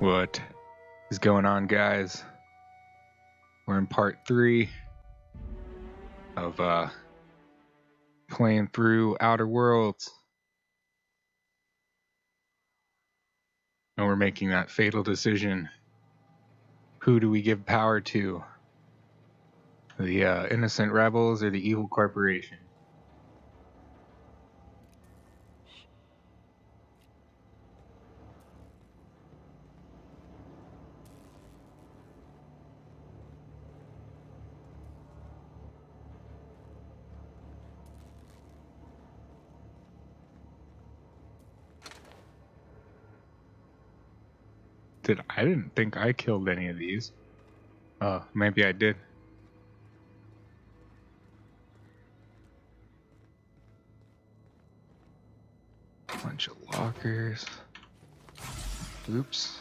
What is going on, guys? We're in part 3 of playing through Outer Worlds. And we're making that fatal decision. Who do we give power to? The innocent rebels or the evil corporation? I didn't think I killed any of these. Maybe I did. Bunch of lockers. Oops.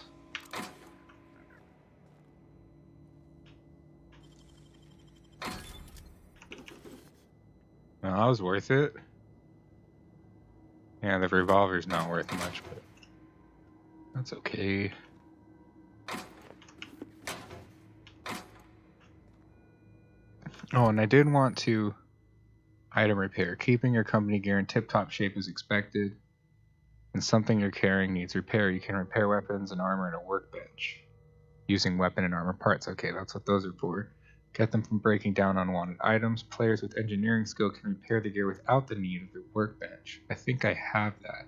No, that was worth it. Yeah, the revolver's not worth much, but that's okay. Oh, and I did want to item repair. Keeping your company gear in tip-top shape is expected. And something you're carrying needs repair. You can repair weapons and armor in a workbench using weapon and armor parts. Okay, that's what those are for. Get them from breaking down unwanted items. Players with engineering skill can repair the gear without the need of the workbench. I think I have that.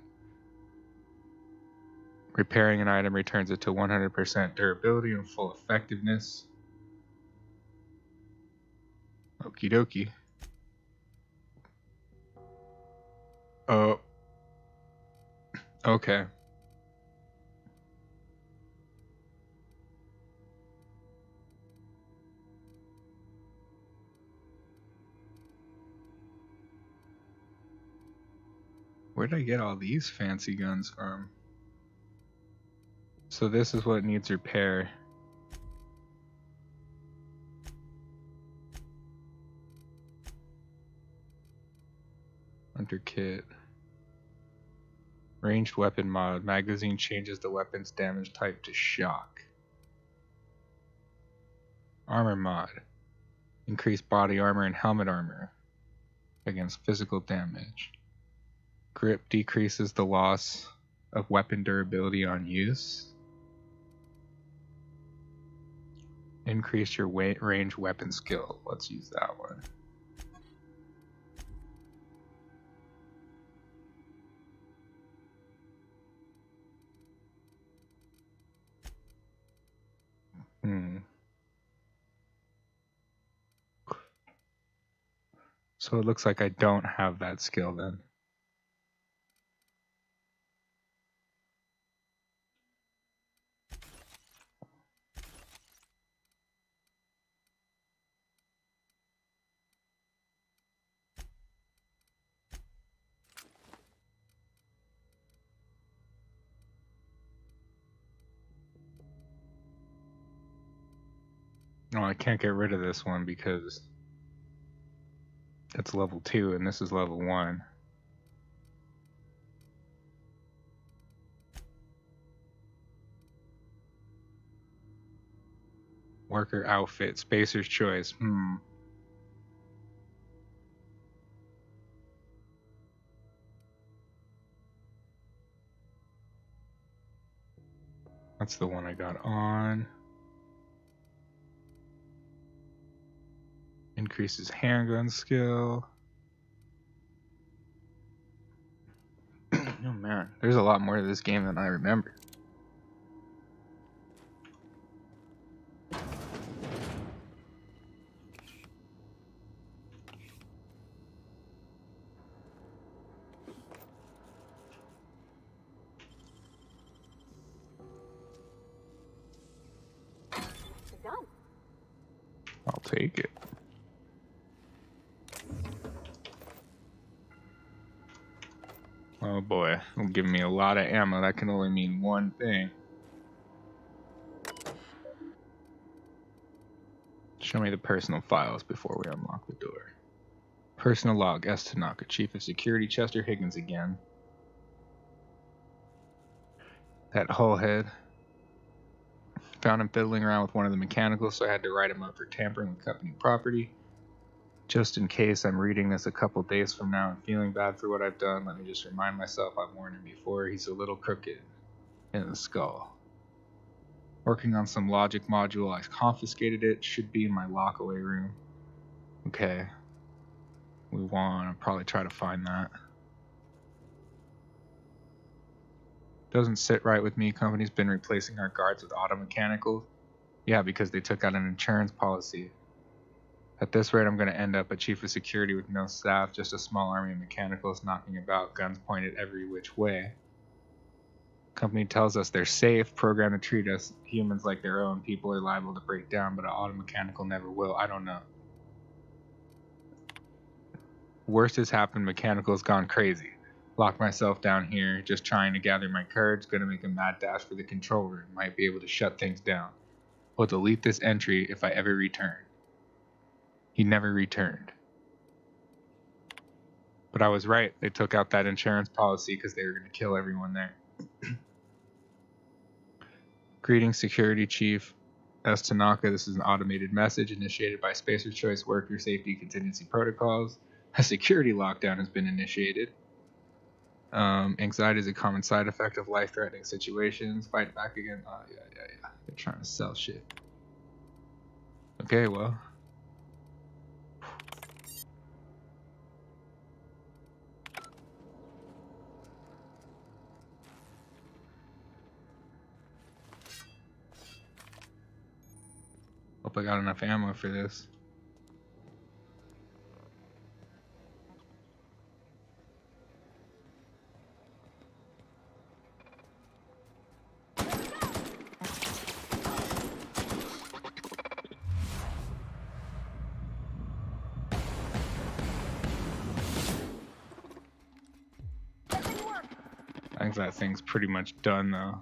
Repairing an item returns it to 100% durability and full effectiveness. Okie dokie. Oh. Okay. Where did I get all these fancy guns from? So this is what needs repair. Hunter kit. Ranged weapon mod. Magazine changes the weapon's damage type to shock. Armor mod. Increased body armor and helmet armor against physical damage. Grip decreases the loss of weapon durability on use. Increase your range weapon skill. Let's use that one. So it looks like I don't have that skill then. Oh, I can't get rid of this one because it's level 2 and this is level 1. Worker outfit, Spacer's choice. That's the one I got on. Increases handgun skill. Oh man, there's a lot more to this game than I remember. I'll take it. Oh boy, it'll give me a lot of ammo. That can only mean one thing. Show me the personal files before we unlock the door. Personal log, S. Tanaka, Chief of Security, Chester Higgins again. That hull head. Found him fiddling around with one of the mechanicals, so I had to write him up for tampering with company property. Just in case I'm reading this a couple days from now and feeling bad for what I've done, let me just remind myself I've warned him before. He's a little crooked in the skull. Working on some logic module. I confiscated it. Should be in my lockaway room. Okay. We want to probably try to find that. Doesn't sit right with me. Company's been replacing our guards with auto mechanicals. Yeah, because they took out an insurance policy. At this rate, I'm going to end up a chief of security with no staff, just a small army of mechanicals knocking about, guns pointed every which way. Company tells us they're safe, programmed to treat us humans like their own. People are liable to break down, but an auto mechanical never will. I don't know. Worst has happened. Mechanical's gone crazy. Locked myself down here, just trying to gather my courage. Gonna make a mad dash for the control room. Might be able to shut things down. Will delete this entry if I ever return. He never returned. But I was right. They took out that insurance policy because they were going to kill everyone there. Greetings, Security Chief S. Tanaka. This is an automated message initiated by Spacer Choice Worker Safety Contingency Protocols. A security lockdown has been initiated. Anxiety is a common side effect of life-threatening situations. Fight back again. Oh, yeah. They're trying to sell shit. Okay, well. Hope I got enough ammo for this. I think that thing's pretty much done though.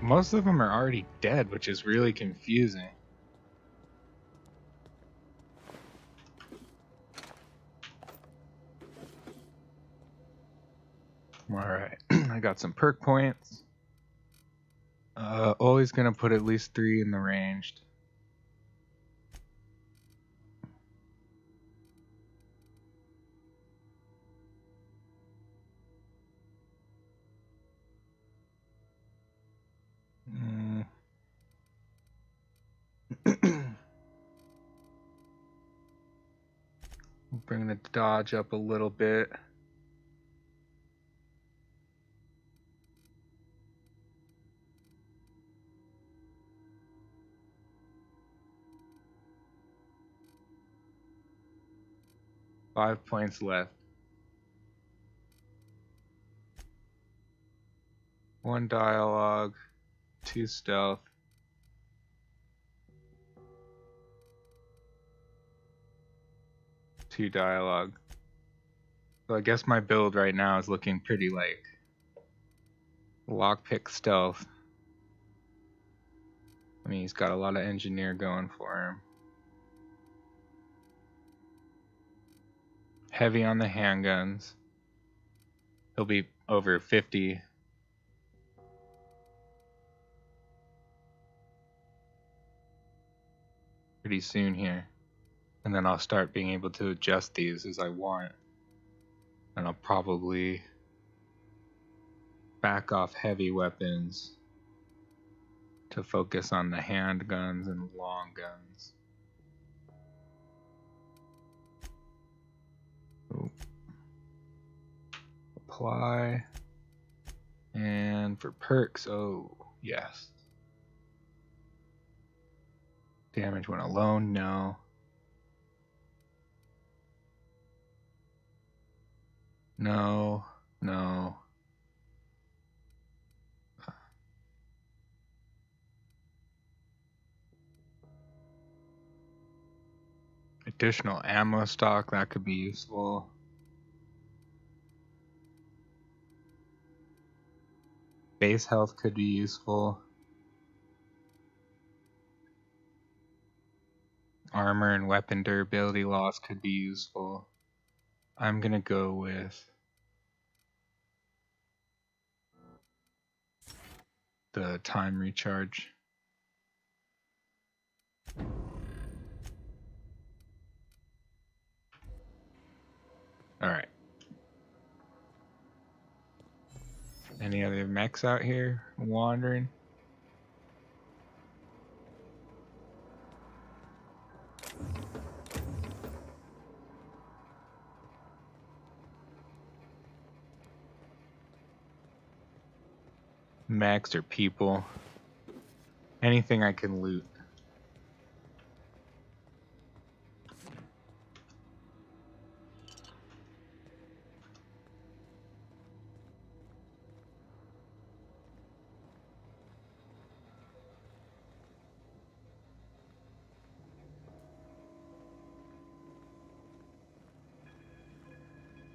Most of them are already dead, which is really confusing. Alright, I got some perk points. Always gonna put at least 3 in the ranged. Bring the dodge up a little bit. Five points left. 1 dialogue, 2 stealth. Two dialogue. So I guess my build right now is looking pretty like lockpick stealth. I mean, he's got a lot of engineer going for him. Heavy on the handguns. He'll be over 50. Pretty soon here. And then I'll start being able to adjust these as I want. And I'll probably back off heavy weapons to focus on the handguns and long guns. Ooh. Apply. And for perks, oh, yes. Damage when alone, no. No. Additional ammo stock, that could be useful. Base health could be useful. Armor and weapon durability loss could be useful. I'm gonna go with the time recharge. Alright. Any other mechs out here wandering? Mechs or people? Anything I can loot.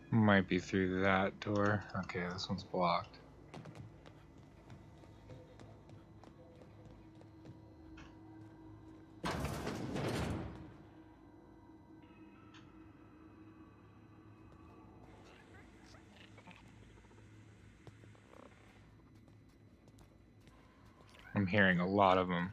Might be through that door. Okay, this one's blocked. I'm hearing a lot of them.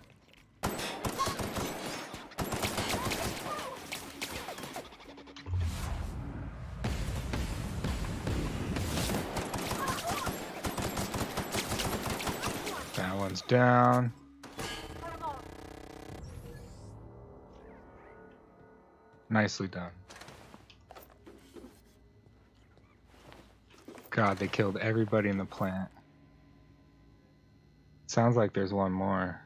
That one's down. Nicely done. God, they killed everybody in the plant. Sounds like there's one more.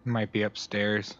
Might be upstairs.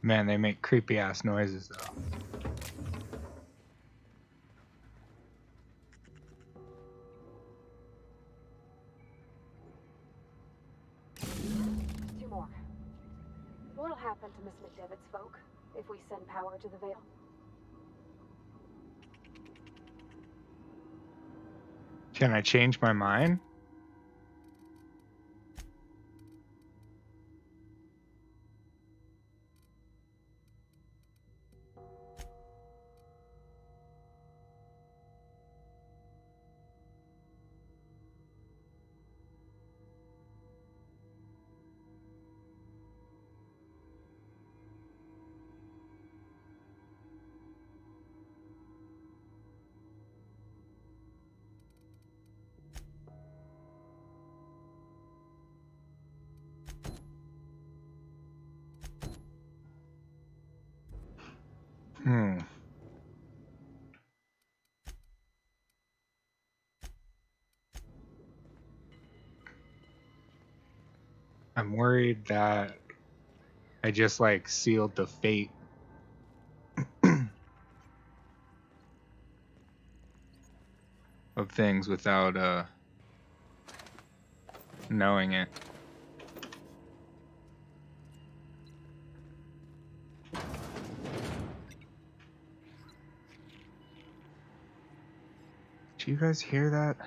Man, they make creepy ass noises though. Two more. What'll happen to Miss McDevitt's folk if we send power to the Vale? Can I change my mind? I'm worried that I just like sealed the fate of things without knowing it. Do you guys hear that?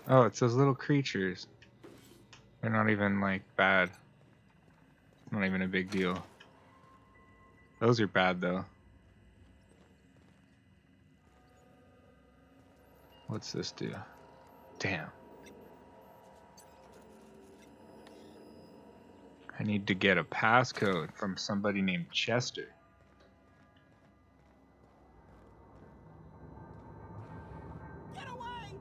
Oh, it's those little creatures. They're not even like bad. Not even a big deal. Those are bad though. What's this do? Damn. I need to get a passcode from somebody named Chester. Get away!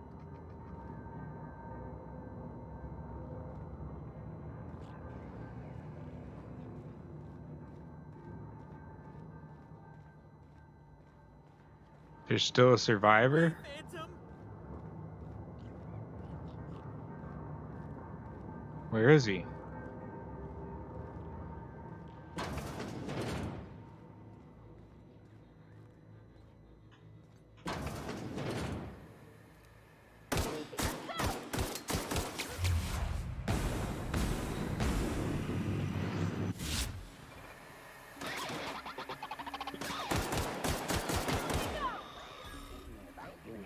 There's still a survivor? Phantom. Where is he?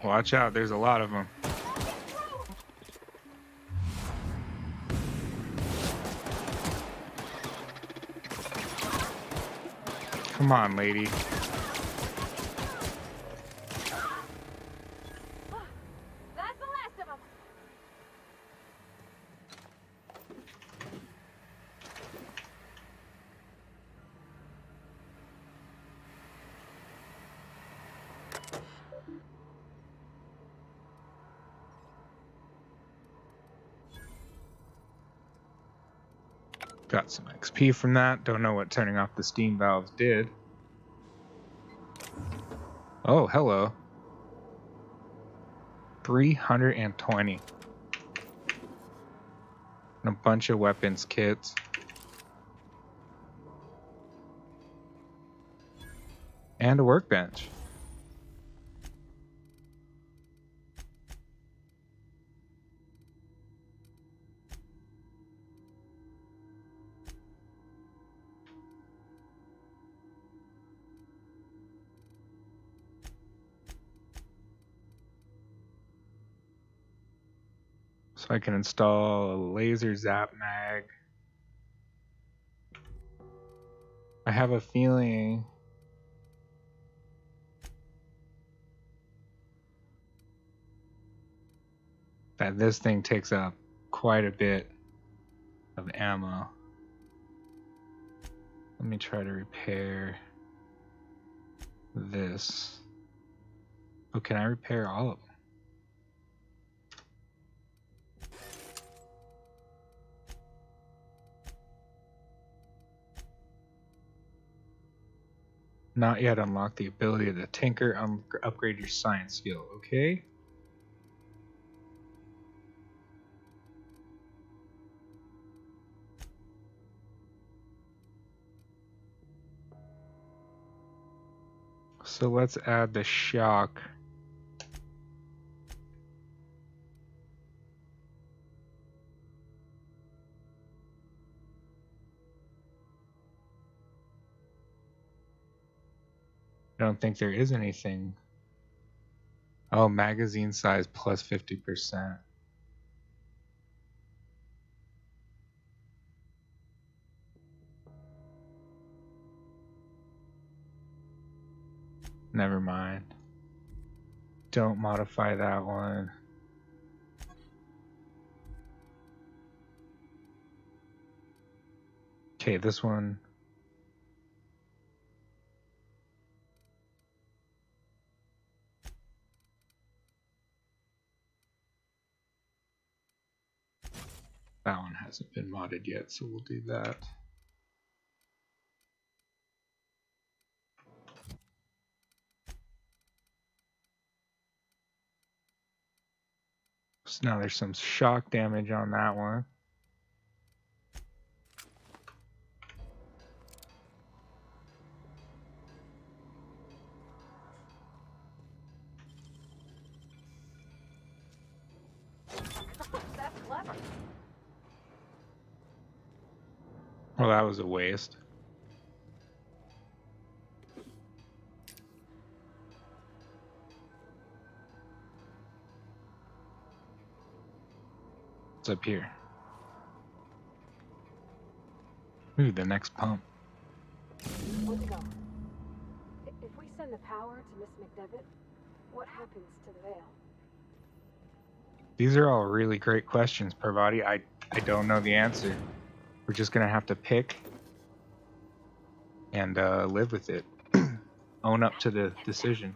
Watch out, there's a lot of them. Come on, lady. That's the last of them. Got some XP from that. Don't know what turning off the steam valves did. Oh, hello. 320. And a bunch of weapons kits. And a workbench. So I can install a laser zap mag. I have a feeling that this thing takes up quite a bit of ammo. Let me try to repair this. Oh, can I repair all of them? Not yet unlock the ability to tinker, upgrade your science skill, okay? So let's add the shock. I don't think there is anything. Oh, magazine size plus 50%. Never mind. Don't modify that one. Okay, this one. That one hasn't been modded yet, so we'll do that. So now there's some shock damage on that one. That's clever. Well, that was a waste. What's up here? Ooh, the next pump. Let's go. If we send the power to Miss McDevitt, what happens to the veil? These are all really great questions, Parvati. I don't know the answer. We're just gonna have to pick and live with it. Own up to the decision.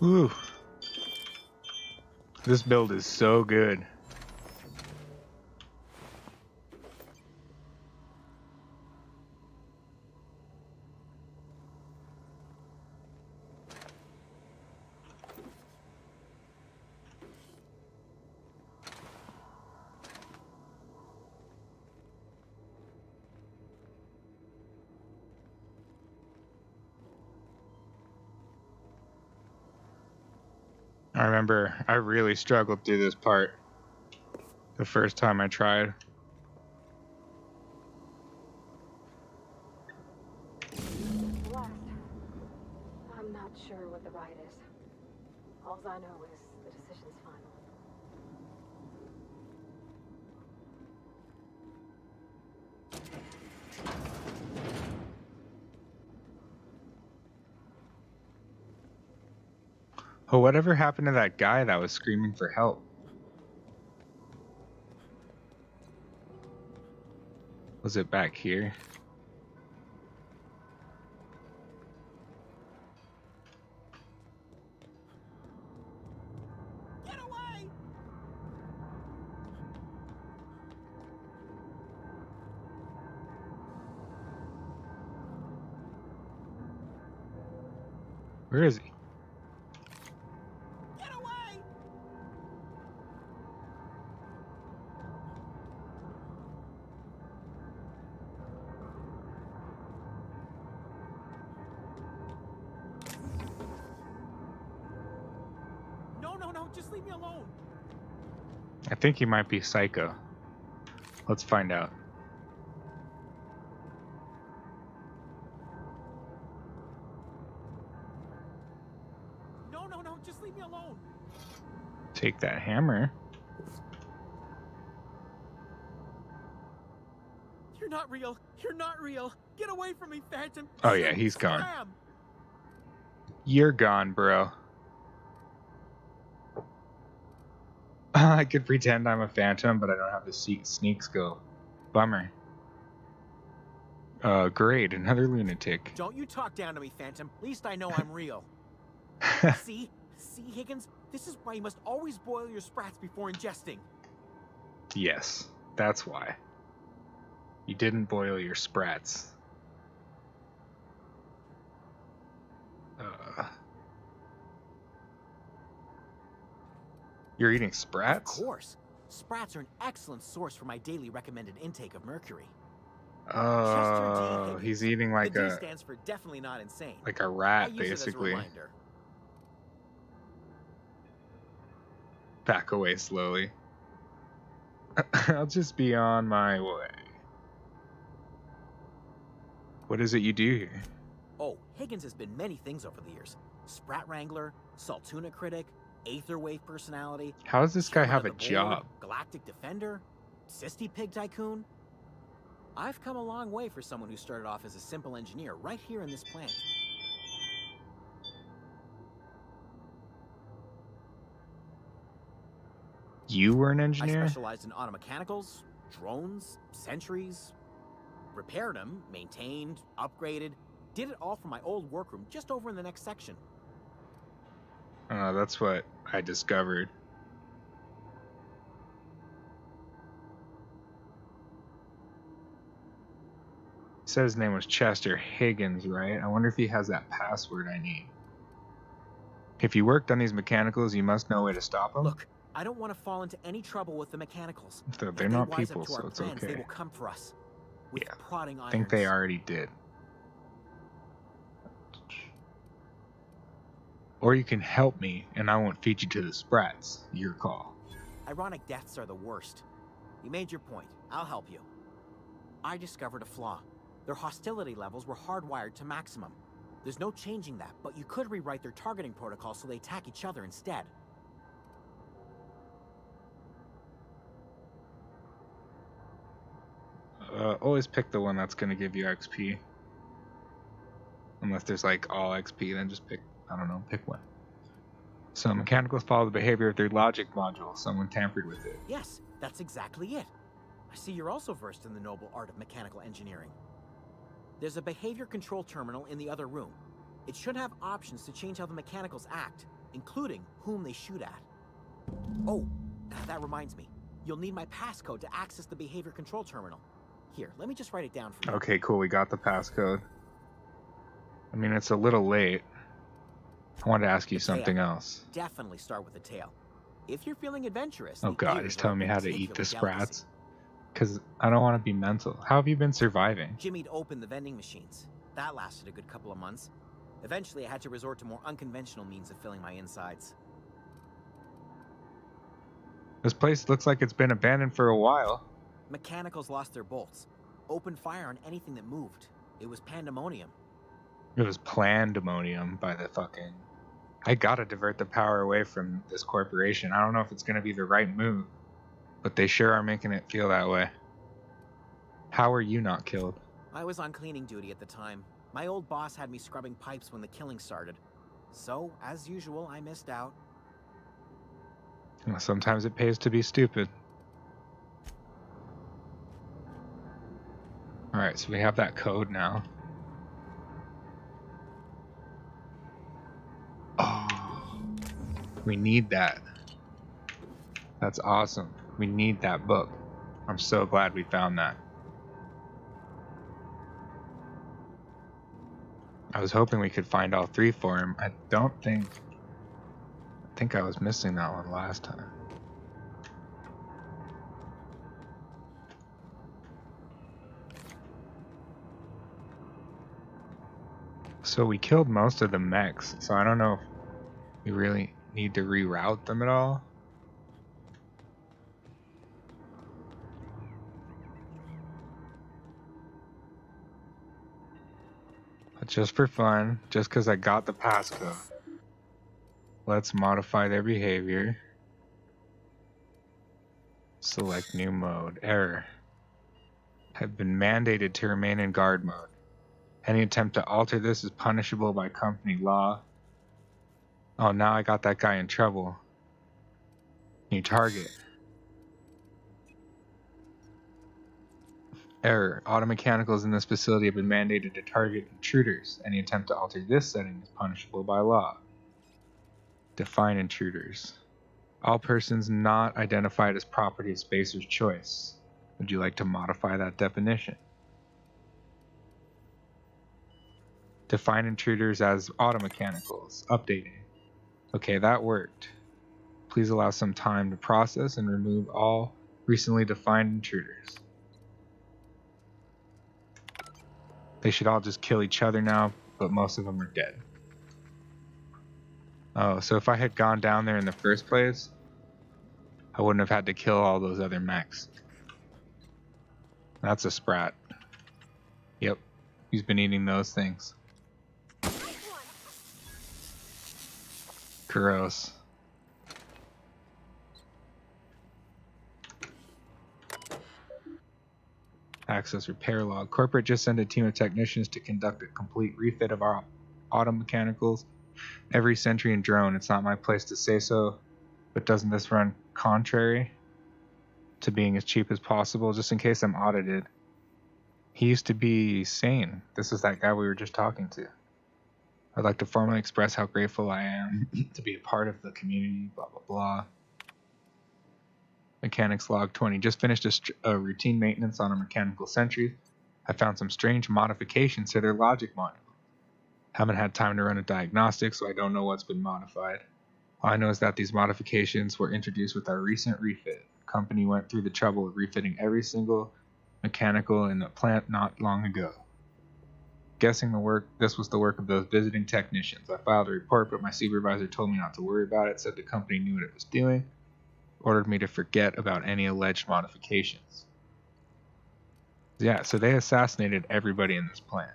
Ooh. This build is so good. I remember I really struggled through this part the first time I tried. Blast. I'm not sure what the ride is. All I know is the decision's final. Oh, whatever happened to that guy that was screaming for help? Was it back here? Get away! Where is he? Get away! No, just leave me alone. I think he might be Psycho. Let's find out. No, just leave me alone. Take that hammer. You're not real. You're not real. Get away from me, Phantom. Oh yeah, he's gone. Slam! You're gone, bro. I could pretend I'm a phantom, but I don't have the sneak skill. Bummer. Great, another lunatic. Don't you talk down to me, Phantom. At least I know I'm real. See, Higgins? This is why you must always boil your sprats before ingesting. Yes, that's why. You didn't boil your sprats. You're eating sprats? Of course. Sprats are an excellent source for my daily recommended intake of mercury. Oh, he's eating like the D stands for definitely not insane. like a I rat, use basically. it as a reminder. Back away slowly. I'll just be on my way. What is it you do here? Oh, Higgins has been many things over the years. Sprat Wrangler, Saltuna Critic, Aetherwave Personality. How does this guy Chairman have of a the Board, job? Galactic Defender, Sisty Pig Tycoon. I've come a long way for someone who started off as a simple engineer right here in this plant. You were an I engineer? specialized in automechanicals, drones, sentries, repaired them, maintained, upgraded, did it all from my old workroom just over in the next section. That's what I discovered. He said his name was Chester Higgins, right? I wonder if he has that password I need. If you worked on these mechanicals, you must know a way to stop them. Look, I don't want to fall into any trouble with the mechanicals. They're If they not wise up people, to so our it's plans, okay. They will come for us. With Yeah, prodding I think they irons. already did. Or you can help me, and I won't feed you to the sprats. Your call. Ironic deaths are the worst. You made your point. I'll help you. I discovered a flaw. Their hostility levels were hardwired to maximum. There's no changing that, but you could rewrite their targeting protocol so they attack each other instead. Always pick the one that's going to give you XP. Unless there's like all XP, then just pick, I don't know, pick one. So mechanicals follow the behavior of their logic module. Someone tampered with it. Yes, that's exactly it. I see you're also versed in the noble art of mechanical engineering. There's a behavior control terminal in the other room. It should have options to change how the mechanicals act. including whom they shoot at. Oh, that reminds me. You'll need my passcode to access the behavior control terminal. Here, let me just write it down for you. Okay, cool. We got the passcode. I mean, it's a little late. I wanted to ask you something else. Definitely start with the tail. If you're feeling adventurous, Oh the god, ears he's are a telling me how to eat the particular delicacy. sprats. Because I don't want to be mental. How have you been surviving? Jimmy'd opened the vending machines. That lasted a good couple of months. Eventually, I had to resort to more unconventional means of filling my insides. This place looks like it's been abandoned for a while. Mechanicals lost their bolts. Opened fire on anything that moved. It was pandemonium. It was pandemonium by the fucking... I gotta divert the power away from this corporation. I don't know if it's gonna be the right move, but they sure are making it feel that way. How are you not killed? I was on cleaning duty at the time. My old boss had me scrubbing pipes when the killing started. So, as usual, I missed out. Sometimes it pays to be stupid. Alright, so we have that code now. Oh, we need that. That's awesome. We need that book. I'm so glad we found that. I was hoping we could find all three for him. I think I was missing that one last time. So we killed most of the mechs, so I don't know if we really need to reroute them at all. But just for fun, just because I got the passcode, let's modify their behavior. Select new mode. Error. Have been mandated to remain in guard mode. Any attempt to alter this is punishable by company law. Oh, now I got that guy in trouble. New target. Error. Auto mechanicals in this facility have been mandated to target intruders. Any attempt to alter this setting is punishable by law. Define intruders. All persons not identified as property of Spacer's choice. Would you like to modify that definition? Define intruders as auto mechanicals. Updating. Okay, that worked. Please allow some time to process and remove all recently defined intruders. They should all just kill each other now, but most of them are dead. Oh, so if I had gone down there in the first place, I wouldn't have had to kill all those other mechs. That's a sprat. Yep, he's been eating those things. Gross. Access repair log. Corporate just sent a team of technicians to conduct a complete refit of our auto mechanicals. Every sentry and drone. It's not my place to say so, but doesn't this run contrary to being as cheap as possible? Just in case I'm audited. He used to be sane. This is that guy we were just talking to. I'd like to formally express how grateful I am to be a part of the community, blah, blah, blah. Mechanics log 20. Just finished a routine maintenance on a mechanical sentry. I found some strange modifications to their logic module. Haven't had time to run a diagnostic, so I don't know what's been modified. All I know is that these modifications were introduced with our recent refit. The company went through the trouble of refitting every single mechanical in the plant not long ago. Guessing this was the work of those visiting technicians. I filed a report, but my supervisor told me not to worry about it, said the company knew what it was doing, ordered me to forget about any alleged modifications. Yeah, so they assassinated everybody in this plant.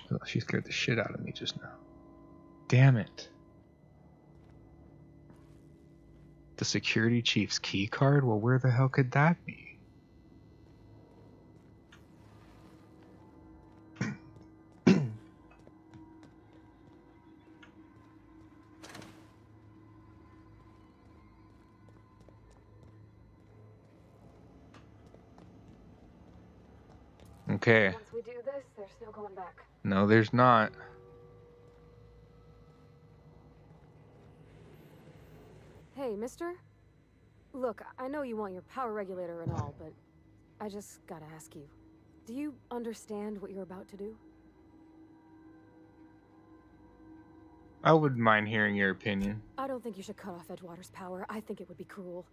Oh, she scared the shit out of me just now. Damn it. The security chief's key card? Well, where the hell could that be? Okay. Once we do this, there's no going back. No, there's not. Hey, mister? Look, I know you want your power regulator and all, but I just gotta ask you. Do you understand what you're about to do? I wouldn't mind hearing your opinion. I don't think you should cut off Edgewater's power. I think it would be cruel.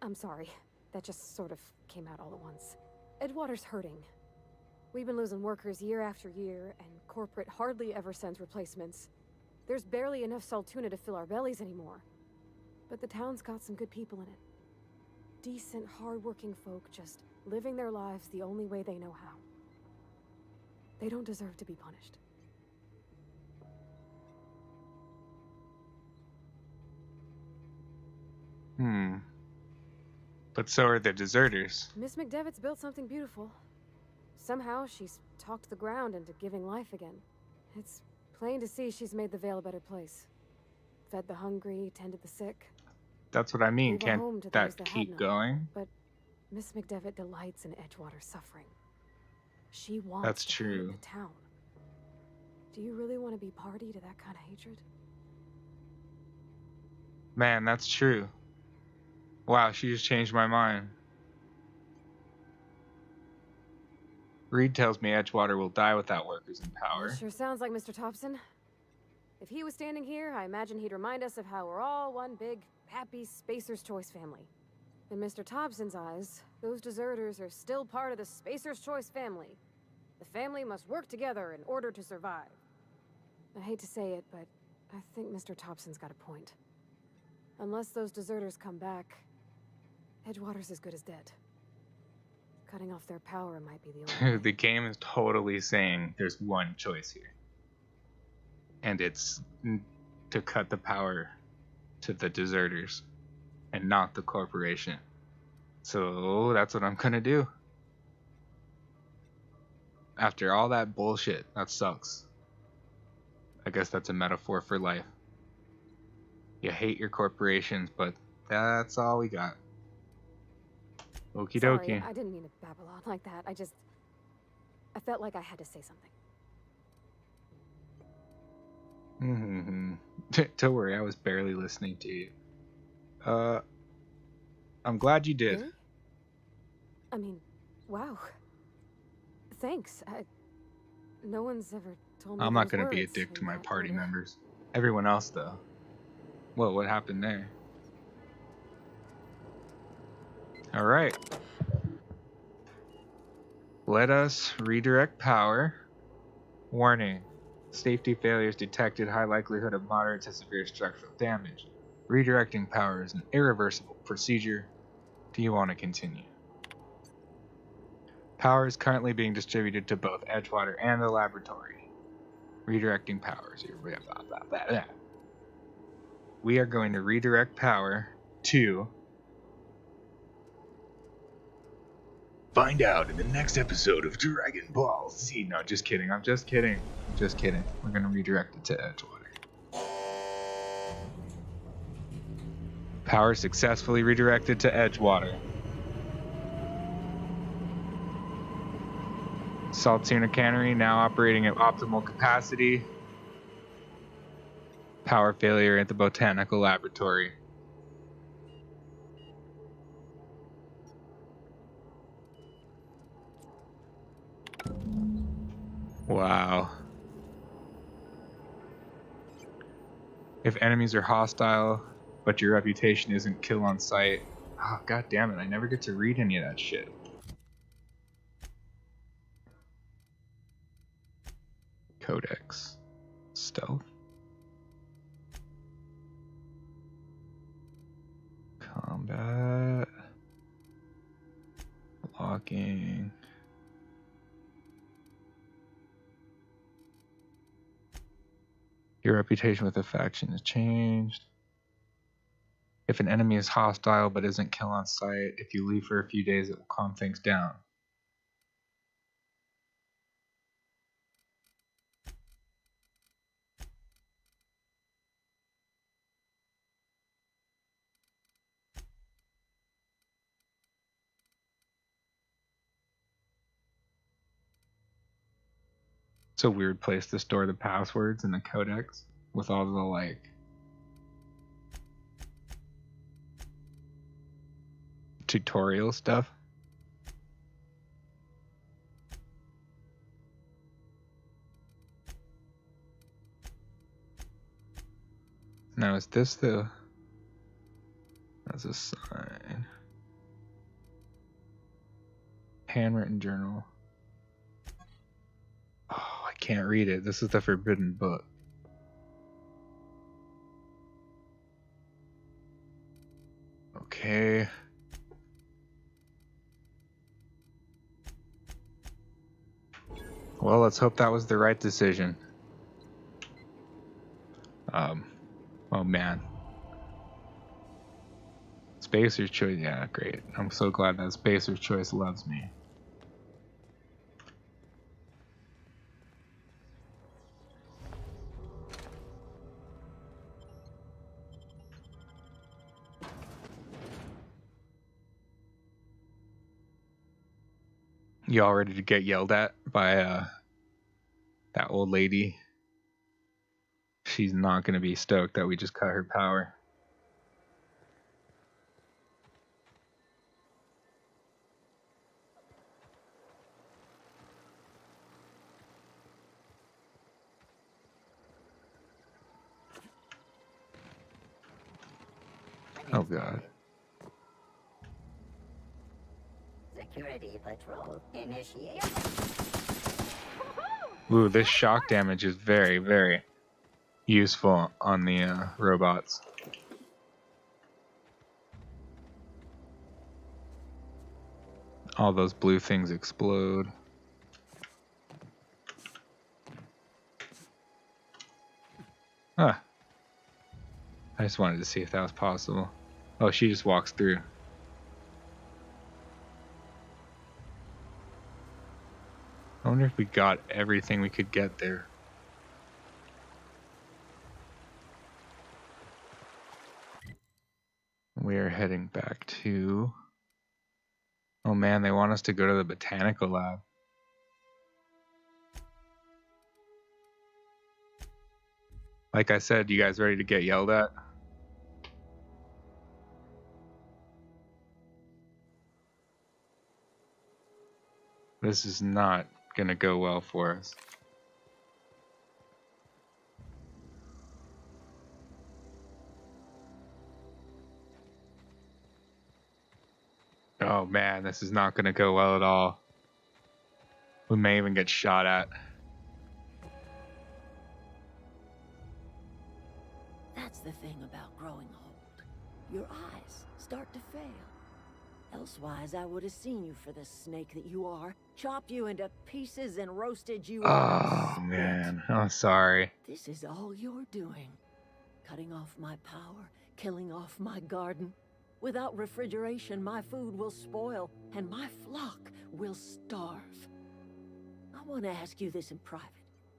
I'm sorry. That just sort of came out all at once. Edgewater's hurting. We've been losing workers year after year, and corporate hardly ever sends replacements. There's barely enough Saltuna to fill our bellies anymore. But the town's got some good people in it. Decent, hard-working folk just living their lives the only way they know how. They don't deserve to be punished. But so are the deserters. Miss McDevitt's built something beautiful. Somehow she's talked the ground into giving life again. It's plain to see she's made the Vale a better place. Fed the hungry, tended the sick. That's what I mean. Gave a home to Can't those that that had keep none. going? But Miss McDevitt delights in Edgewater's suffering. She That's wants to true. hurt the town. Do you really want to be party to that kind of hatred? Man, that's true. Wow, she just changed my mind. Reed tells me Edgewater will die without workers in power. That sure sounds like Mr. Thompson. If he was standing here, I imagine he'd remind us of how we're all one big, happy Spacer's Choice family. In Mr. Thompson's eyes, those deserters are still part of the Spacer's Choice family. The family must work together in order to survive. I hate to say it, but I think Mr. Thompson's got a point. Unless those deserters come back, Edgewater's as good as dead. Cutting off their power might be the only way. The game is totally saying there's one choice here. And it's to cut the power to the deserters and not the corporation. So that's what I'm gonna do. After all that bullshit, that sucks. I guess that's a metaphor for life. You hate your corporations, but that's all we got. Okie Sorry, dokie. I didn't mean to babble on like that. I felt like I had to say something. Don't worry, I was barely listening to you. I'm glad you did. Really? I mean, wow. Thanks. No one's ever told me I'm not those gonna be a words dick to in my that party order. members. Everyone else, though. Whoa, what happened there? Alright. Let us redirect power. Warning. Safety failures detected, high likelihood of moderate to severe structural damage. Redirecting power is an irreversible procedure. Do you want to continue? Power is currently being distributed to both Edgewater and the laboratory. Redirecting powers. We are going to redirect power to... Find out in the next episode of Dragon Ball Z. No, just kidding. I'm just kidding. We're going to redirect it to Edgewater. Power successfully redirected to Edgewater. Saltuna Cannery now operating at optimal capacity. Power failure at the Botanical Laboratory. Wow. If enemies are hostile, but your reputation isn't kill on sight. Oh, god damn it, I never get to read any of that shit. Codex. Stealth. Combat. Blocking. Your reputation with a faction is changed. If an enemy is hostile but isn't kill on sight, if you leave for a few days, it will calm things down. It's a weird place to store the passwords and the codex with all the like tutorial stuff. Now is this the... That's a sign. Handwritten journal. Oh, I can't read it. This is the forbidden book. Okay. Well, let's hope that was the right decision. Oh man. Spacer's Choice, yeah, great. I'm so glad that Spacer's Choice loves me. Y'all ready to get yelled at by that old lady? She's not gonna be stoked that we just cut her power. Oh god. Security patrol initiated. Ooh, this shock damage is very, very useful on the robots. All those blue things explode. Ah. I just wanted to see if that was possible. Oh, she just walks through. I wonder if we got everything we could get there. We are heading back to... Oh man, they want us to go to the botanical lab. Like I said, you guys ready to get yelled at? This is not gonna go well for us. Oh man, this is not gonna go well at all. We may even get shot at. That's the thing about growing old. Your eyes start to fail. Elsewise, I would have seen you for the snake that you are, chopped you into pieces and roasted you. Oh man, I'm sorry. This is all you're doing. Cutting off my power, killing off my garden. Without refrigeration, my food will spoil, and my flock will starve. I want to ask you this in private,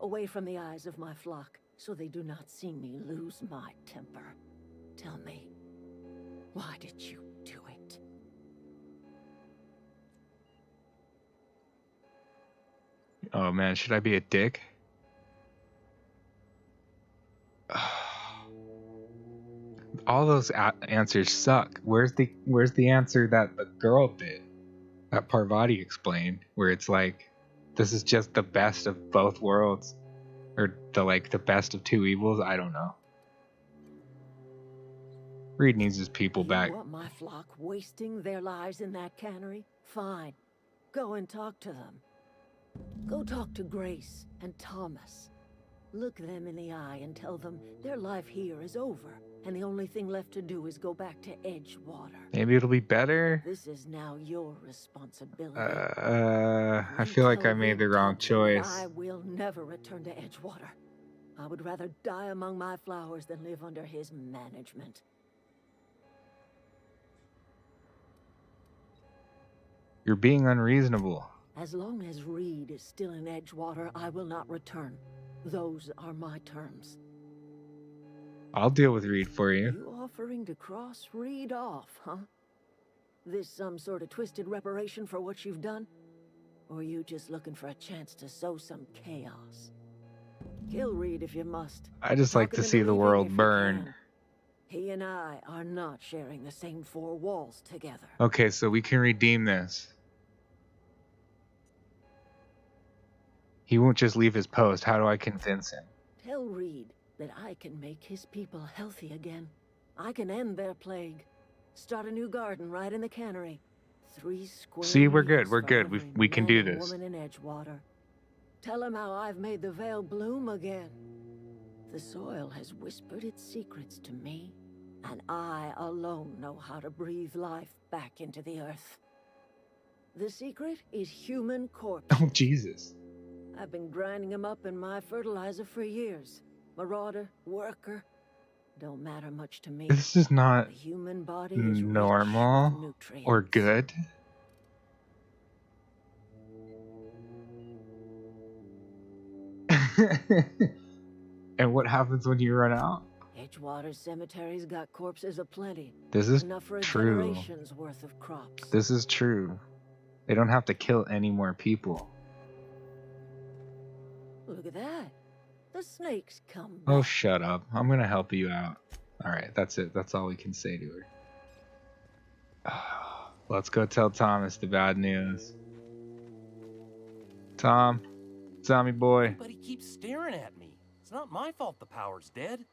away from the eyes of my flock, so they do not see me lose my temper. Tell me, why did you do it? Oh man, should I be a dick? All those answers suck. Where's the answer that the girl did? That Parvati explained, where it's like, this is just the best of both worlds, or the best of two evils. I don't know. Reed needs his people back. You want my flock wasting their lives in that cannery? Fine. Go and talk to them. Go talk to Grace and Thomas. Look them in the eye and tell them their life here is over, and the only thing left to do is go back to Edgewater. Maybe it'll be better. This is now your responsibility. I feel like I made the wrong choice. I will never return to Edgewater. I would rather die among my flowers than live under his management. You're being unreasonable. As long as Reed is still in Edgewater, I will not return. Those are my terms. I'll deal with Reed for you. You offering to cross Reed off, huh? This some sort of twisted reparation for what you've done? Or are you just looking for a chance to sow some chaos? Kill Reed if you must. I just Talk like him to into see the leaving world if you burn. can. He and I are not sharing the same four walls together. Okay, so we can redeem this. He won't just leave his post. How do I convince him? Tell Reed that I can make his people healthy again. I can end their plague. Start a new garden right in the cannery. 3 square See, we're good. meals We're for good. every We can man do and this. woman in Edgewater. Tell him how I've made the Vale bloom again. The soil has whispered its secrets to me, and I alone know how to breathe life back into the earth. The secret is human corpses. Oh, Jesus. I've been grinding them up in my fertilizer for years. Marauder, worker, don't matter much to me. This is not The human body is rich with normal nutrients. or good. And what happens when you run out? Edgewater Cemetery's got corpses aplenty. This is Enough for a true. generation's worth of crops. This is true. They don't have to kill any more people. Look at that. The snakes come back. Oh, shut up. I'm gonna help you out. Alright, that's it. That's all we can say to her. Let's go tell Thomas the bad news. Tom, Tommy boy. But he keeps staring at me. It's not my fault the power's dead.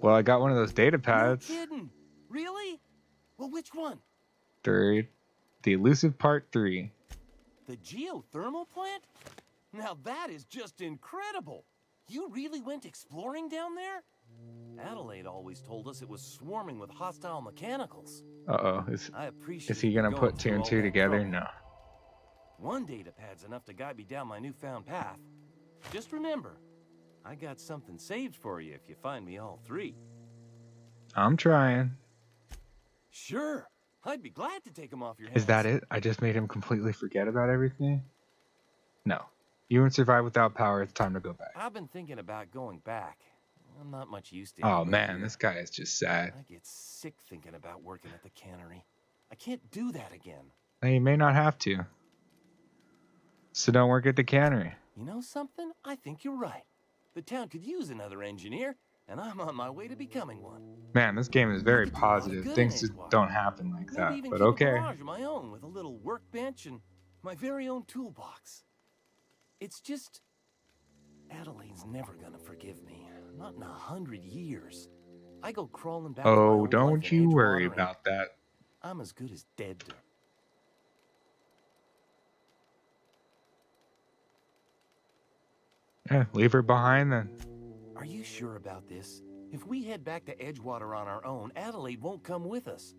Well, I got one of those data pads. No kidding. Really? Well, which one? Third, the elusive part 3. The geothermal plant? Now that is just incredible. You really went exploring down there? Adelaide always told us it was swarming with hostile mechanicals. Uh-oh. I appreciate Is he you gonna going put 2 through and all 2 that together? trouble. No. One data pad's enough to guide me down my newfound path. Just remember, I got something saved for you if you find me all 3. I'm trying. Sure, I'd be glad to take them off your hands. Is that it? I just made him completely forget about everything? No. You won't survive without power. It's time to go back. I've been thinking about going back. I'm not much used to it. Oh, man. This guy is just sad. I get sick thinking about working at the cannery. I can't do that again. Now, you may not have to. So don't work at the cannery. You know something? I think you're right. The town could use another engineer, and I'm on my way to becoming one. Man, this game is very I could do a lot of positive. good Things in just Edgewater. don't happen like Maybe that. even But keep a okay. garage of my own with a little workbench and my very own toolbox. It's just Adelaide's never gonna forgive me. Not in 100 years. I go crawling back to my Oh, old life don't in you worry Edgewater, and about that. I'm as good as dead to her. Yeah, leave her behind then. Are you sure about this? If we head back to Edgewater on our own, Adelaide won't come with us.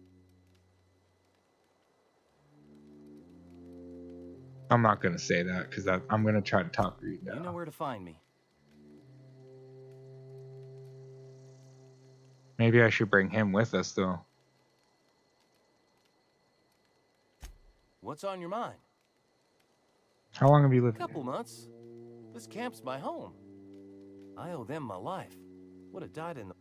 I'm not going to say that because I'm going to try to talk Reed You know down. where to find me. Maybe I should bring him with us, though. What's on your mind? How long have you lived Couple here? months. This camp's my home. I owe them my life. Would have died in the...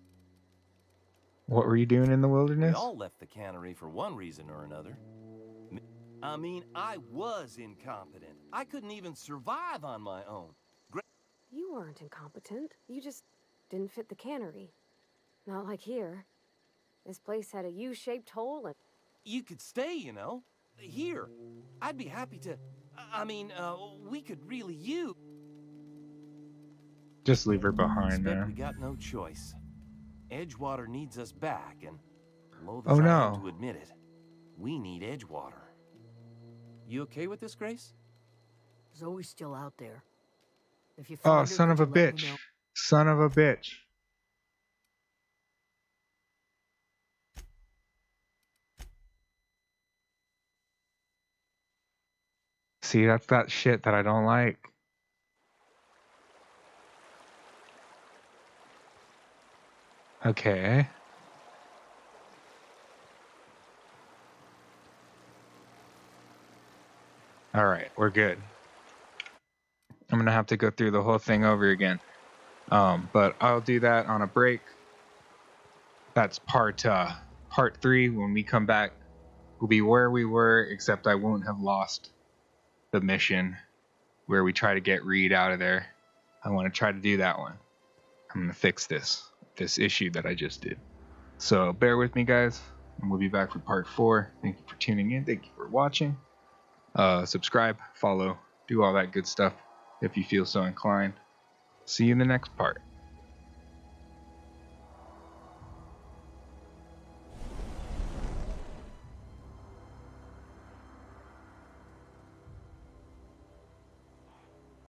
What were you doing in the We wilderness? all left the cannery for one reason or another. I mean, I was incompetent. I couldn't even survive on my own. You weren't incompetent. You just didn't fit the cannery. Not like here. This place had a U-shaped hole and... You could stay, you know. Here. I'd be happy to... we could really use... Just leave her behind Expect there. we got no choice. Edgewater needs us back, and loath Oh, as I no. am to admit it, we need Edgewater. You okay with this, Grace? Zoe's still out there. If you find Oh, her, son of could a you let me bitch. know? Son of a bitch. See, that's that shit that I don't like. Okay. Alright, we're good. I'm gonna have to go through the whole thing over again. But I'll do that on a break. That's part 3 when we come back. We'll be where we were, except I won't have lost the mission where we try to get Reed out of there. I want to try to do that one. I'm going to fix this issue that I just did. So bear with me, guys, and we'll be back for part 4. Thank you for tuning in. Thank you for watching. Subscribe, follow, do all that good stuff if you feel so inclined. See you in the next part.